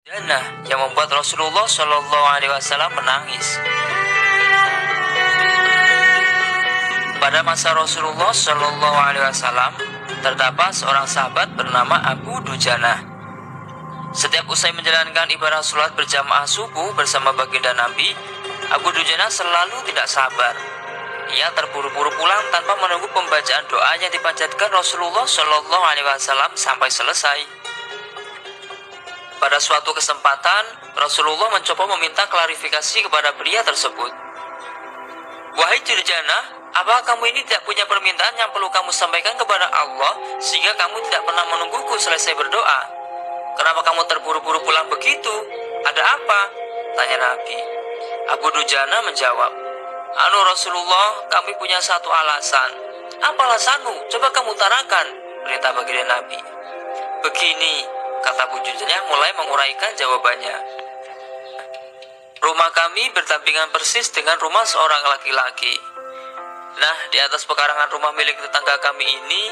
Dana yang membuat Rasulullah Shallallahu Alaihi Wasallam menangis. Pada masa Rasulullah Shallallahu Alaihi Wasallam terdapat seorang sahabat bernama Abu Dujana. Setiap usai menjalankan ibadah sholat berjamaah subuh bersama baginda Nabi, Abu Dujana selalu tidak sabar. Ia terburu-buru pulang tanpa menunggu pembacaan doa yang dipanjatkan Rasulullah Shallallahu Alaihi Wasallam sampai selesai. Pada suatu kesempatan, Rasulullah mencoba meminta klarifikasi kepada pria tersebut. "Wahai Dujana, apakah kamu ini tidak punya permintaan yang perlu kamu sampaikan kepada Allah sehingga kamu tidak pernah menungguku selesai berdoa? Kenapa kamu terburu-buru pulang begitu? Ada apa?" tanya Nabi. Abu Dujana menjawab, Rasulullah, kami punya satu alasan." "Apa alasanmu? Coba kamu utarakan," perintah baginda Nabi. "Begini," kata Abu Dujana mulai menguraikan jawabannya. "Rumah kami berdampingan persis dengan rumah seorang laki-laki. Nah, di atas pekarangan rumah milik tetangga kami ini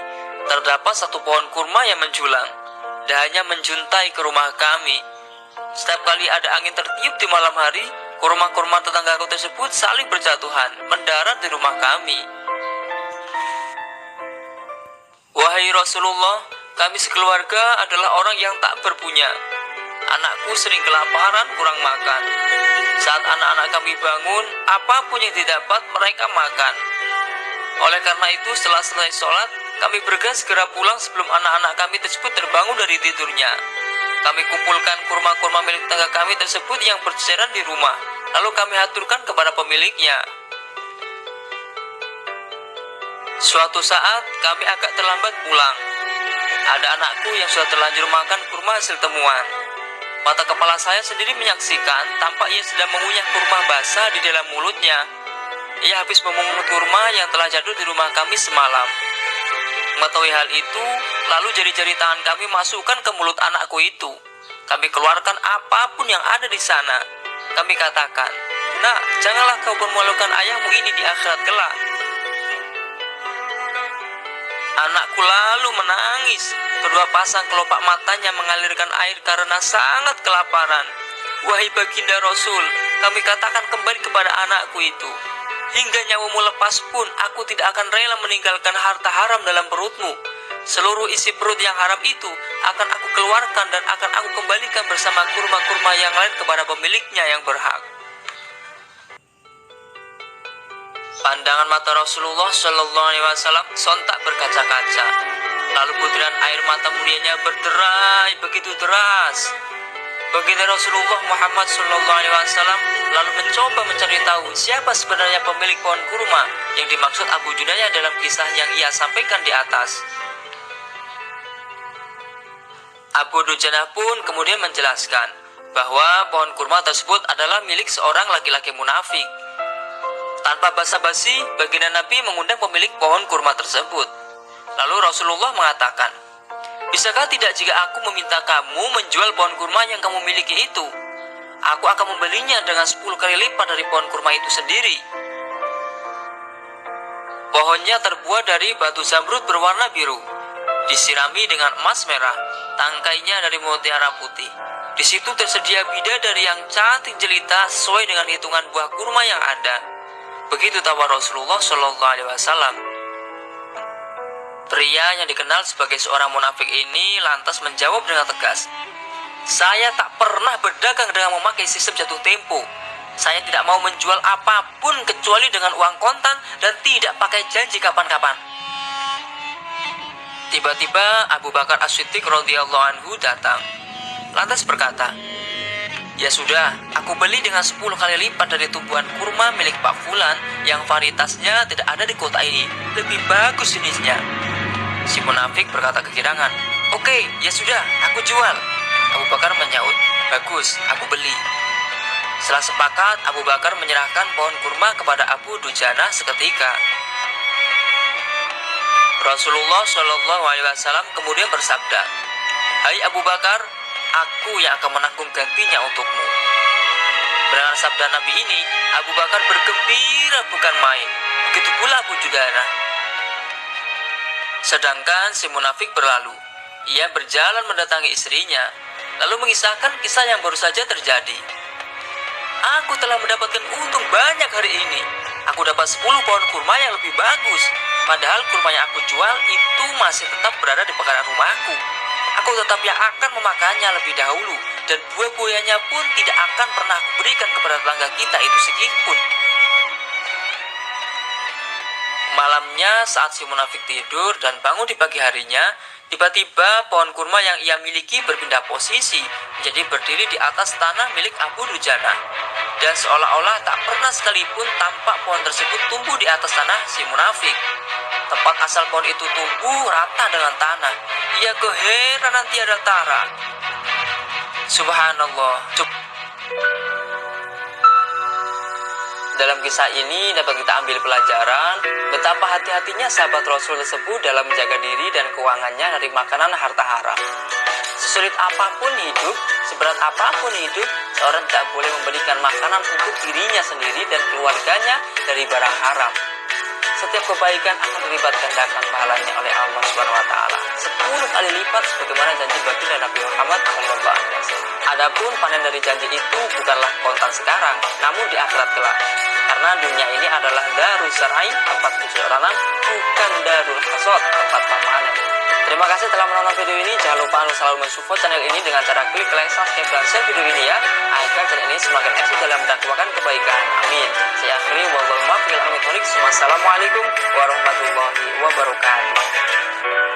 terdapat satu pohon kurma yang menjulang dan hanya menjuntai ke rumah kami. Setiap kali ada angin tertiup di malam hari, kurma-kurma tetanggaku tersebut saling berjatuhan mendarat di rumah kami. Wahai Rasulullah, kami sekeluarga adalah orang yang tak berpunya. Anakku sering kelaparan, kurang makan. Saat anak-anak kami bangun, apapun yang didapat mereka makan. Oleh karena itu, setelah selesai sholat, kami bergegas segera pulang sebelum anak-anak kami tersebut terbangun dari tidurnya. Kami kumpulkan kurma-kurma milik tetangga kami tersebut yang berceceran di rumah, lalu kami haturkan kepada pemiliknya. Suatu saat, kami agak terlambat pulang. Ada anakku yang sudah terlanjur makan kurma hasil temuan. Mata kepala saya sendiri menyaksikan tampak ia sedang mengunyah kurma basah di dalam mulutnya. Ia habis memungut kurma yang telah jatuh di rumah kami semalam. Mengetahui hal itu, lalu jari-jari tangan kami masukkan ke mulut anakku itu. Kami keluarkan apapun yang ada di sana. Kami katakan, Nak, janganlah kau memmalukan ayahmu ini di akhirat kelak." Anakku lalu menangis. Kedua pasang kelopak matanya mengalirkan air karena sangat kelaparan. "Wahai baginda Rasul, kami katakan kembali kepada anakku itu, hingga nyawamu lepas pun aku tidak akan rela meninggalkan harta haram dalam perutmu. Seluruh isi perut yang haram itu akan aku keluarkan dan akan aku kembalikan bersama kurma-kurma yang lain kepada pemiliknya yang berhak." Pandangan mata Rasulullah Shallallahu Alaihi Wasallam sontak berkaca-kaca. Lalu butiran air mata mulianya berderai begitu deras. Baginda Rasulullah Muhammad Shallallahu Alaihi Wasallam lalu mencoba mencari tahu siapa sebenarnya pemilik pohon kurma yang dimaksud Abu Dujana dalam kisah yang ia sampaikan di atas. Abu Dujana pun kemudian menjelaskan bahwa pohon kurma tersebut adalah milik seorang laki-laki munafik. Tanpa basa-basi, baginda Nabi mengundang pemilik pohon kurma tersebut. Lalu Rasulullah mengatakan, "Bisakah tidak jika aku meminta kamu menjual pohon kurma yang kamu miliki itu? Aku akan membelinya dengan 10 kali lipat dari pohon kurma itu sendiri." Pohonnya terbuat dari batu zamrud berwarna biru, disirami dengan emas merah, tangkainya dari mutiara putih. Di situ tersedia bidadari yang cantik jelita sesuai dengan hitungan buah kurma yang ada. Begitu tawar Rasulullah Shallallahu Alaihi Wasallam. Pria yang dikenal sebagai seorang munafik ini lantas menjawab dengan tegas, "Saya tak pernah berdagang dengan memakai sistem jatuh tempo. Saya tidak mau menjual apapun kecuali dengan uang kontan dan tidak pakai janji kapan-kapan." Tiba-tiba Abu Bakar As-Siddiq radhiyallahu anhu datang, lantas berkata, "Ya sudah, aku beli dengan 10 kali lipat dari tumbuhan kurma milik Pak Fulan yang varietasnya tidak ada di kota ini. Lebih bagus jenisnya." Si munafik berkata kegirangan, "Oke, ya sudah, aku jual." Abu Bakar menyaut, "Bagus, aku beli." Setelah sepakat, Abu Bakar menyerahkan pohon kurma kepada Abu Dujana seketika. Rasulullah Shallallahu Alaihi Wasallam kemudian bersabda, "Hai Abu Bakar, aku yang akan menanggung gantinya untukmu." Mendengar sabda Nabi ini, Abu Bakar bergembira bukan main. Begitu pula Abu Dujana. Sedangkan si munafik berlalu. Ia berjalan mendatangi istrinya. lalu mengisahkan kisah yang baru saja terjadi. Aku telah mendapatkan untung banyak hari ini. Aku dapat 10 pohon kurma yang lebih bagus. Padahal kurma yang aku jual itu masih tetap berada di pekarangan rumahku. Aku tetap yang akan memakannya lebih dahulu, dan buah-buahnya pun tidak akan pernah aku berikan kepada tetangga kita itu sedikitpun. Malamnya saat si munafik tidur dan bangun di pagi harinya, tiba-tiba pohon kurma yang ia miliki berpindah posisi menjadi berdiri di atas tanah milik Abu Dujana. Dan seolah-olah tak pernah sekalipun tampak pohon tersebut tumbuh di atas tanah si munafik. Tempat asal pohon itu tumbuh rata dengan tanah. Ia keheranan tiada tara. Subhanallah. Dalam kisah ini dapat kita ambil pelajaran betapa hati-hatinya sahabat Rasul tersebut dalam menjaga diri dan keuangannya dari makanan harta haram. Sesulit apapun hidup, seberat apapun hidup, seorang tidak boleh memberikan makanan untuk dirinya sendiri dan keluarganya dari barang haram. Setiap kebaikan akan dilipat gandakan pahalanya oleh Allah SWT 10 kali lipat sebagaimana janji baginda Nabi Muhammad SAW. Adapun panen dari janji itu bukanlah kontan sekarang, namun di akhirat kelak. Karena dunia ini adalah darul sarai, tempat bercocok tanam, bukan darul hasad, tempat panen. Terima kasih telah menonton video ini. Jangan lupa untuk selalu mensupport channel ini dengan cara klik like, subscribe, dan share video ini ya, agar channel ini semakin eksis dalam mendakwakan kebaikan. Amin. Saya akhiri wassalamualaikum warahmatullahi wabarakatuh.